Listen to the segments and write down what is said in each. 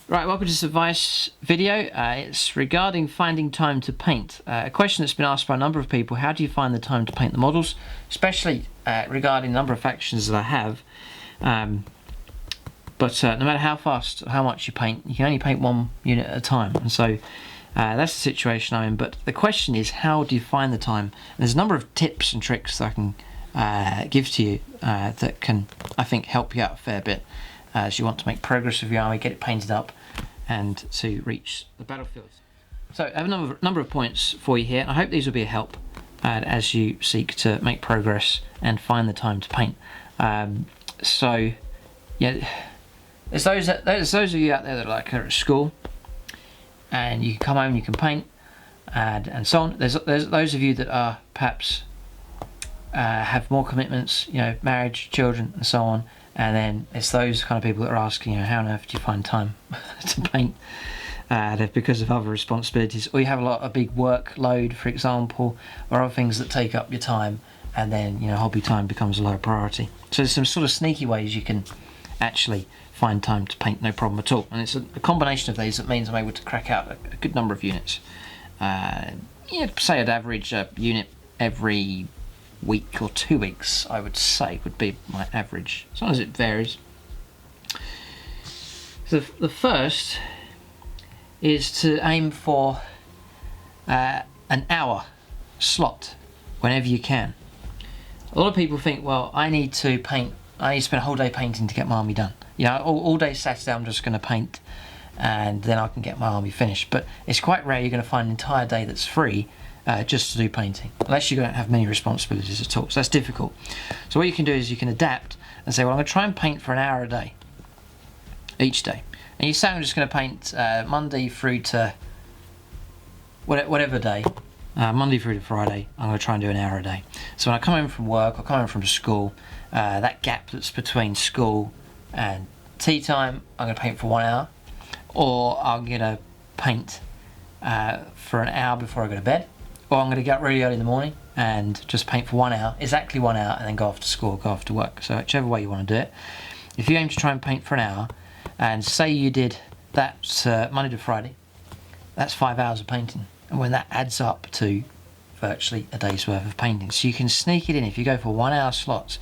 Right, welcome to this advice video. It's regarding finding time to paint. A question that's been asked by a number of people: how do you find the time to paint the models? Especially regarding the number of factions that I have. But no matter how fast or how much you paint, you can only paint one unit at a time. And so that's the situation I'm in. But the question is, how do you find the time? And there's a number of tips and tricks that I can give to you that can, I think, help you out a fair bit as you want to make progress with your army, get it painted up, and to reach the battlefield. So I have a number of points for you here. I hope these will be a help as you seek to make progress and find the time to paint. So yeah, there's those of you out there that are at school and you can come home and you can paint and so on. There's those of you that are perhaps have more commitments, you know, marriage, children, and so on. And then it's those kind of people that are asking, you know, how on earth do you find time to paint because of other responsibilities, or you have a big workload, for example, or other things that take up your time, and then, you know, hobby time becomes a lower priority. So there's some sort of sneaky ways you can actually find time to paint, no problem at all. And it's a combination of these that means I'm able to crack out a good number of units. Yeah, say I'd average a unit every week or 2 weeks, I would say, would be my average. Sometimes it varies. So the first is to aim for an hour slot whenever you can. A lot of people think, well, I need to spend a whole day painting to get my army done. You know, all day Saturday I'm just going to paint and then I can get my army finished. But it's quite rare you're going to find an entire day that's free just to do painting, unless you don't have many responsibilities at all. So that's difficult. So what you can do is you can adapt and say, well, I'm going to try and paint for an hour a day, each day. And you say, I'm just going to paint Monday through to whatever day, Monday through to Friday, I'm going to try and do an hour a day. So when I come home from work or come home from school, that gap that's between school and tea time, I'm going to paint for 1 hour, or I'm going to paint for an hour before I go to bed. Or I'm going to get up really early in the morning and just paint for 1 hour, exactly 1 hour, and then go off to school, go off to work. So whichever way you want to do it. If you aim to try and paint for an hour, and say you did that Monday to Friday, that's 5 hours of painting. And when that adds up to virtually a day's worth of painting. So you can sneak it in if you go for 1 hour slots.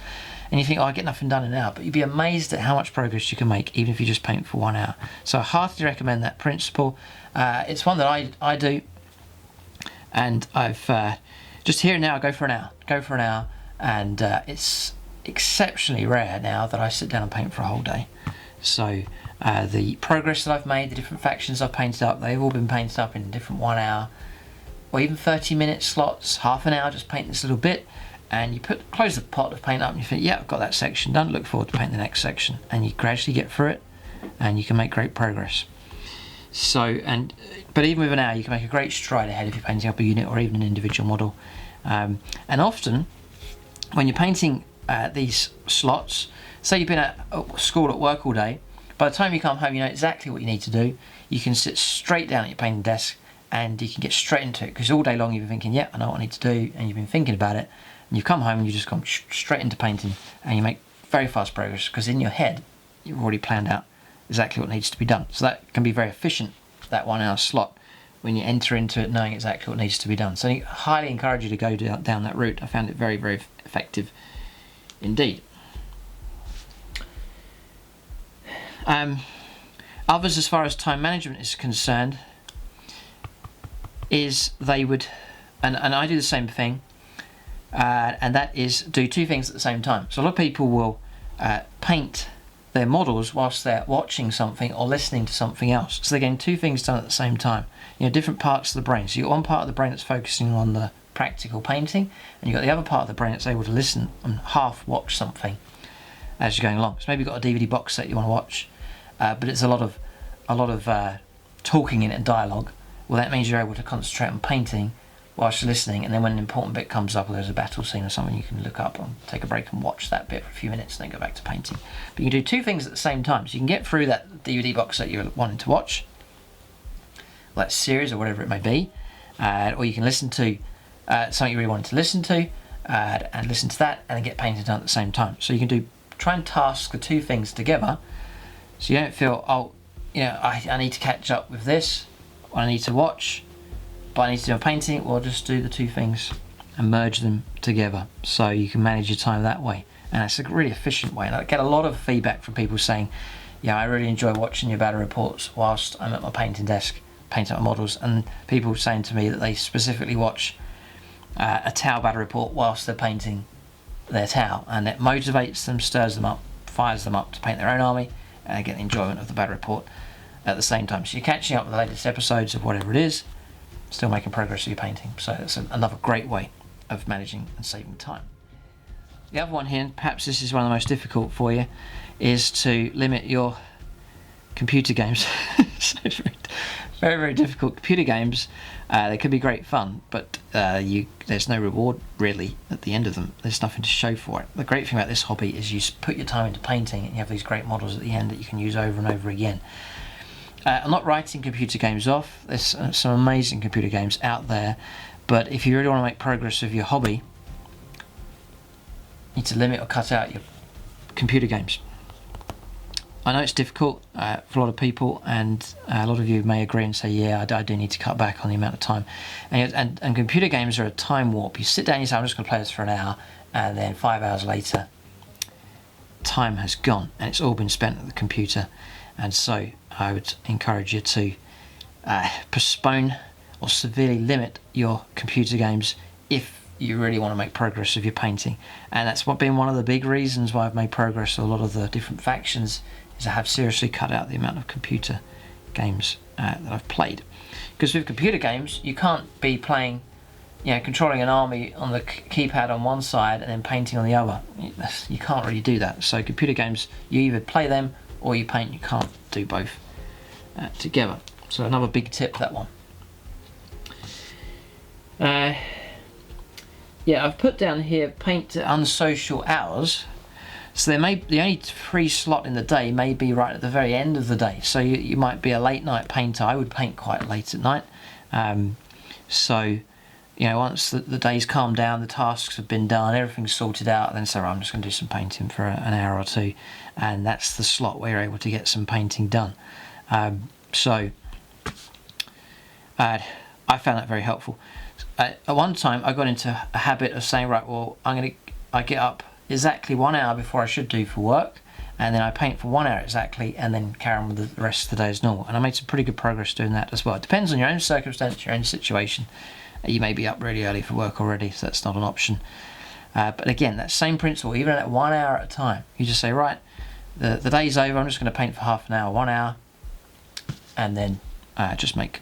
And you think, oh, I get nothing done in an hour. But you'd be amazed at how much progress you can make, even if you just paint for 1 hour. So I heartily recommend that principle. It's one that I do. And I've just here and now I go for an hour, and it's exceptionally rare now that I sit down and paint for a whole day. So the progress that I've made, the different factions I've painted up, they've all been painted up in different 1 hour or even 30-minute slots, half an hour, just paint this little bit, and you close the pot of paint up and you think, yeah, I've got that section done, look forward to painting the next section, and you gradually get through it and you can make great progress. So, but even with an hour, you can make a great stride ahead if you're painting up a unit or even an individual model. And often, when you're painting these slots, say you've been at school at work all day, by the time you come home, you know exactly what you need to do. You can sit straight down at your painting desk and you can get straight into it, because all day long you've been thinking, yeah, I know what I need to do, and you've been thinking about it, and you've come home and you just come straight into painting, and you make very fast progress, because in your head, you've already planned out exactly what needs to be done. So that can be very efficient, that 1 hour slot, when you enter into it knowing exactly what needs to be done. So I highly encourage you to go down that route. I found it very, very effective indeed. Others, as far as time management is concerned, is they would, and I do the same thing, and that is do two things at the same time. So a lot of people will paint their models whilst they're watching something or listening to something else. So they're getting two things done at the same time. You know, different parts of the brain. So you've got one part of the brain that's focusing on the practical painting, and you've got the other part of the brain that's able to listen and half watch something as you're going along. So maybe you've got a DVD box set you want to watch, but it's a lot of talking in it and dialogue. Well, that means you're able to concentrate on painting whilst you're listening, and then when an important bit comes up, or there's a battle scene or something, you can look up and take a break and watch that bit for a few minutes and then go back to painting. But you can do two things at the same time, so you can get through that DVD box that you're wanting to watch, that series or whatever it may be, or you can listen to something you really wanted to listen to, and listen to that, and then get painting done at the same time. So you can try and task the two things together, so you don't feel, oh, you know, I need to catch up with this, or I need to watch, but I need to do a painting, or just do the two things and merge them together, so you can manage your time that way. And it's a really efficient way, and I get a lot of feedback from people saying, yeah, I really enjoy watching your battle reports whilst I'm at my painting desk painting up models, and people saying to me that they specifically watch a Tau battle report whilst they're painting their Tau, and it motivates them, stirs them up, fires them up to paint their own army and get the enjoyment of the battle report at the same time. So you're catching up with the latest episodes of whatever it is, still making progress with your painting. So that's another great way of managing and saving time. The other one here, and perhaps this is one of the most difficult for you, is to limit your computer games. So very, very difficult. Computer games, they could be great fun, but there's no reward really at the end of them. There's nothing to show for it. The great thing about this hobby is you put your time into painting and you have these great models at the end that you can use over and over again. I'm not writing computer games off. There's some amazing computer games out there, but if you really want to make progress with your hobby, you need to limit or cut out your computer games. I know it's difficult for a lot of people, and a lot of you may agree and say, yeah, I do need to cut back on the amount of time. And computer games are a time warp. You sit down and you say, I'm just going to play this for an hour, and then 5 hours later, time has gone, and it's all been spent at the computer. And so I would encourage you to postpone or severely limit your computer games if you really want to make progress with your painting. And that's been one of the big reasons why I've made progress with a lot of the different factions, is I have seriously cut out the amount of computer games that I've played. Because with computer games, you can't be playing, you know, controlling an army on the keypad on one side and then painting on the other. You can't really do that. So computer games, you either play them or you paint. You can't do both together. So another big tip, that one. Yeah, I've put down here paint unsocial hours. So the only free slot in the day may be right at the very end of the day. So you might be a late night painter. I would paint quite late at night. So, you know, once the day's calmed down, the tasks have been done, everything's sorted out, then say, right, I'm just going to do some painting for an hour or two. And that's the slot where you're able to get some painting done. So I found that very helpful. At one time, I got into a habit of saying, right, well, I get up exactly 1 hour before I should do for work, and then I paint for 1 hour exactly, and then carry on with the rest of the day as normal. And I made some pretty good progress doing that as well. It depends on your own circumstance, your own situation. You may be up really early for work already, so that's not an option. But again, that same principle, even at 1 hour at a time, you just say, right, the day's over, I'm just going to paint for half an hour, 1 hour, and then just make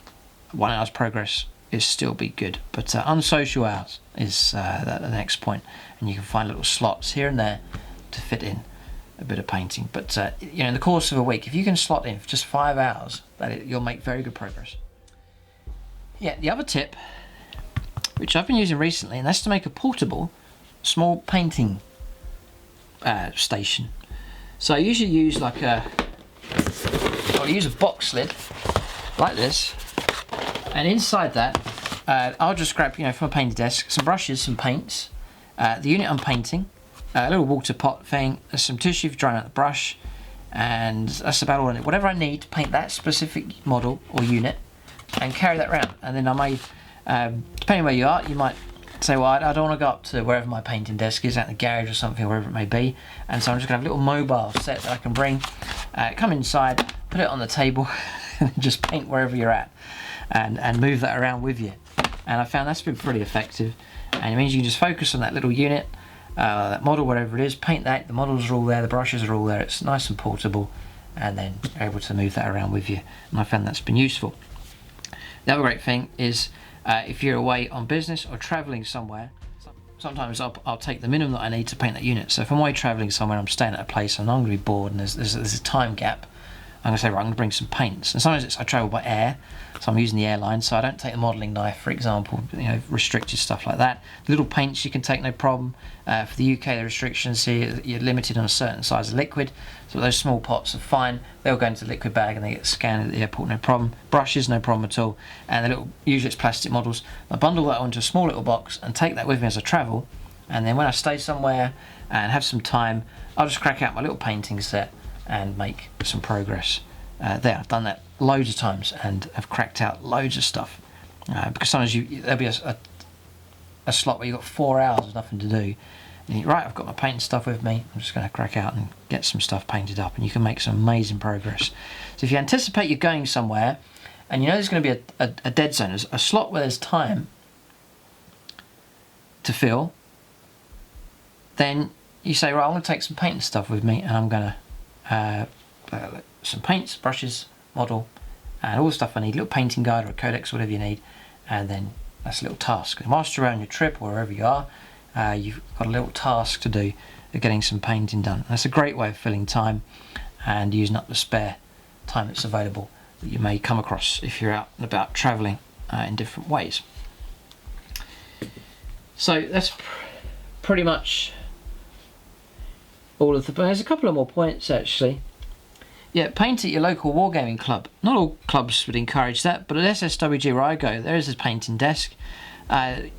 1 hour's progress is still be good. But unsocial hours is the next point, and you can find little slots here and there to fit in a bit of painting. But you know, in the course of a week, if you can slot in for just 5 hours, you'll make very good progress. Yeah, the other tip, which I've been using recently, and that's to make a portable small painting station. So I usually use I'll use a box lid like this, and inside that I'll just grab, you know, from a painting desk, some brushes, some paints, the unit I'm painting, a little water pot thing, some tissue for drying out the brush, and that's about all I need. Whatever I need to paint that specific model or unit, and carry that around. And then I may, depending where you are, you might say, well, I don't want to go up to wherever my painting desk is, out in the garage or something, wherever it may be, and so I'm just going to have a little mobile set that I can bring, come inside, put it on the table, and just paint wherever you're at, and move that around with you. And I found that's been pretty effective, and it means you can just focus on that little unit, that model, whatever it is, paint that, the models are all there, the brushes are all there, it's nice and portable, and then you're able to move that around with you, and I found that's been useful. The other great thing is, if you're away on business or travelling somewhere, sometimes I'll take the minimum that I need to paint that unit. So if I'm away travelling somewhere, I'm staying at a place and I'm going to be bored and there's a time gap, I'm going to say, right, I'm going to bring some paints. And sometimes I travel by air, so I'm using the airline, so I don't take the modelling knife, for example, you know, restricted stuff like that. The little paints you can take, no problem. For the UK, the restrictions here, you're limited on a certain size of liquid, so those small pots are fine. They'll go into the liquid bag and they get scanned at the airport, no problem. Brushes, no problem at all. And the little, usually it's plastic models. I bundle that onto a small little box and take that with me as I travel, and then when I stay somewhere and have some time, I'll just crack out my little painting set and make some progress there. I've done that loads of times and have cracked out loads of stuff. Because sometimes there'll be a slot where you've got 4 hours of nothing to do. And you think, right, I've got my painting stuff with me. I'm just going to crack out and get some stuff painted up, and you can make some amazing progress. So if you anticipate you're going somewhere and you know there's going to be a dead zone, a slot where there's time to fill, then you say, right, I'm going to take some painting stuff with me, and I'm going to some paints, brushes, model, and all the stuff I need, a little painting guide or a codex, whatever you need, and then that's a little task. And whilst you're around your trip or wherever you are, you've got a little task to do of getting some painting done. And that's a great way of filling time and using up the spare time that's available that you may come across if you're out and about travelling in different ways. So that's pretty much all of the... There's a couple of more points actually. Yeah, paint at your local wargaming club. Not all clubs would encourage that, but at SSWG where I go, there is a painting desk. You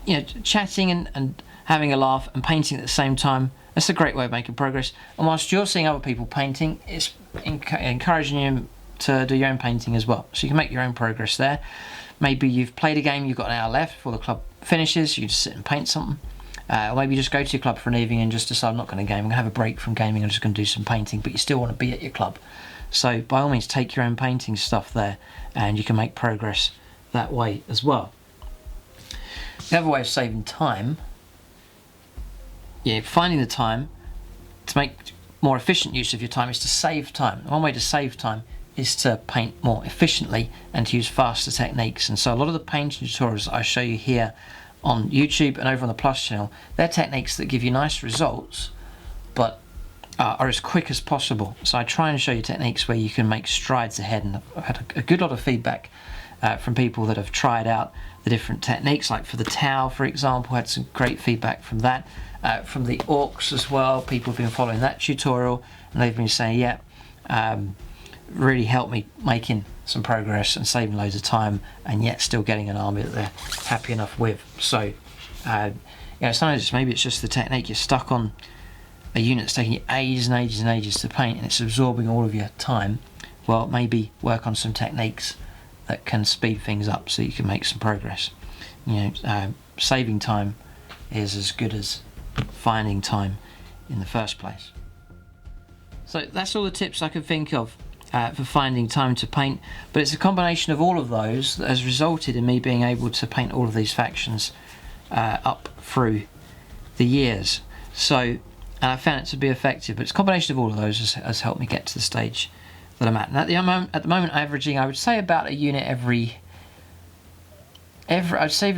know, chatting and having a laugh and painting at the same time, that's a great way of making progress. And whilst you're seeing other people painting, it's encouraging you to do your own painting as well. So you can make your own progress there. Maybe you've played a game, you've got an hour left before the club finishes, you just sit and paint something. Or maybe you just go to your club for an evening and just decide, I'm not going to game, I'm going to have a break from gaming, I'm just going to do some painting, but you still want to be at your club. So by all means take your own painting stuff there, and you can make progress that way as well. The other way of saving time, finding the time to make more efficient use of your time is to save time. One way to save time is to paint more efficiently and to use faster techniques. And so a lot of the painting tutorials that I show you here on YouTube and over on the Plus channel, they're techniques that give you nice results but are as quick as possible. So I try and show you techniques where you can make strides ahead, and I've had a good lot of feedback from people that have tried out the different techniques. Like for the towel, for example, had some great feedback from that. From the orcs as well, people have been following that tutorial and they've been saying, yeah, really helped me making some progress and saving loads of time, and yet still getting an army that they're happy enough with. So sometimes maybe it's just the technique, you're stuck on a unit that's taking you ages and ages and ages to paint and it's absorbing all of your time. Well, maybe work on some techniques that can speed things up so you can make some progress. Saving time is as good as finding time in the first place. So that's all the tips I could think of for finding time to paint, but it's a combination of all of those that has resulted in me being able to paint all of these factions up through the years. So I found it to be effective, but it's a combination of all of those has helped me get to the stage that I'm at. And at the moment averaging, I would say about a unit every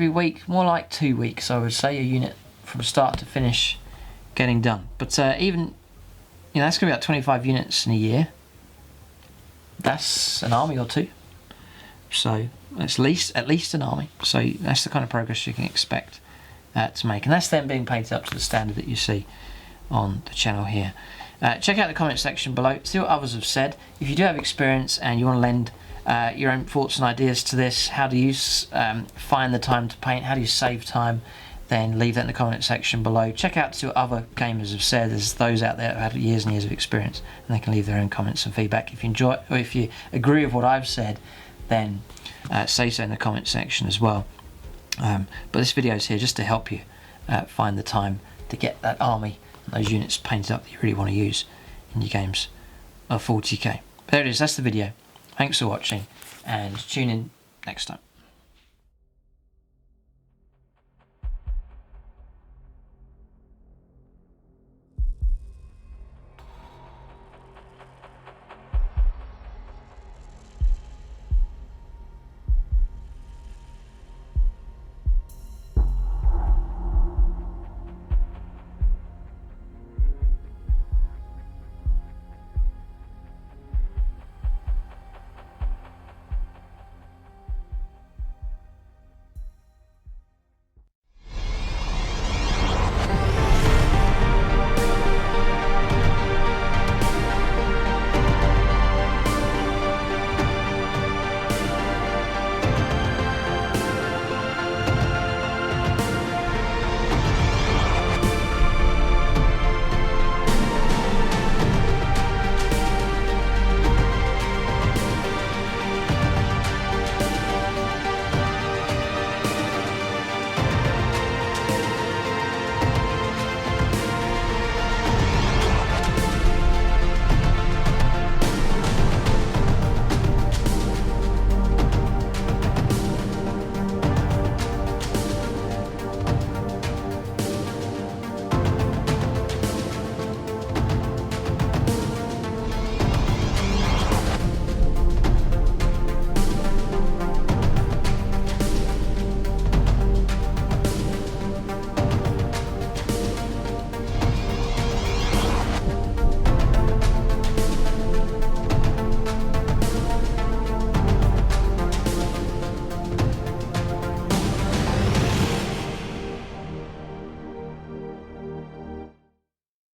week, more like 2 weeks. I would say a unit from start to finish getting done. But even that's going to be about 25 units in a year. That's an army or two. So at least an army. So that's the kind of progress you can expect to make, and that's then being painted up to the standard that you see on the channel here. Check out the comment section below, see what others have said. If you do have experience and you want to lend your own thoughts and ideas to this, how do you find the time to paint, how do you save time, then leave that in the comment section below. Check out to what other gamers have said. There's those out there that have had years and years of experience, and they can leave their own comments and feedback. If you enjoy, or if you agree with what I've said, then say so in the comment section as well. But this video is here just to help you find the time to get that army and those units painted up that you really want to use in your games of 40k. There it is, that's the video. Thanks for watching, and tune in next time.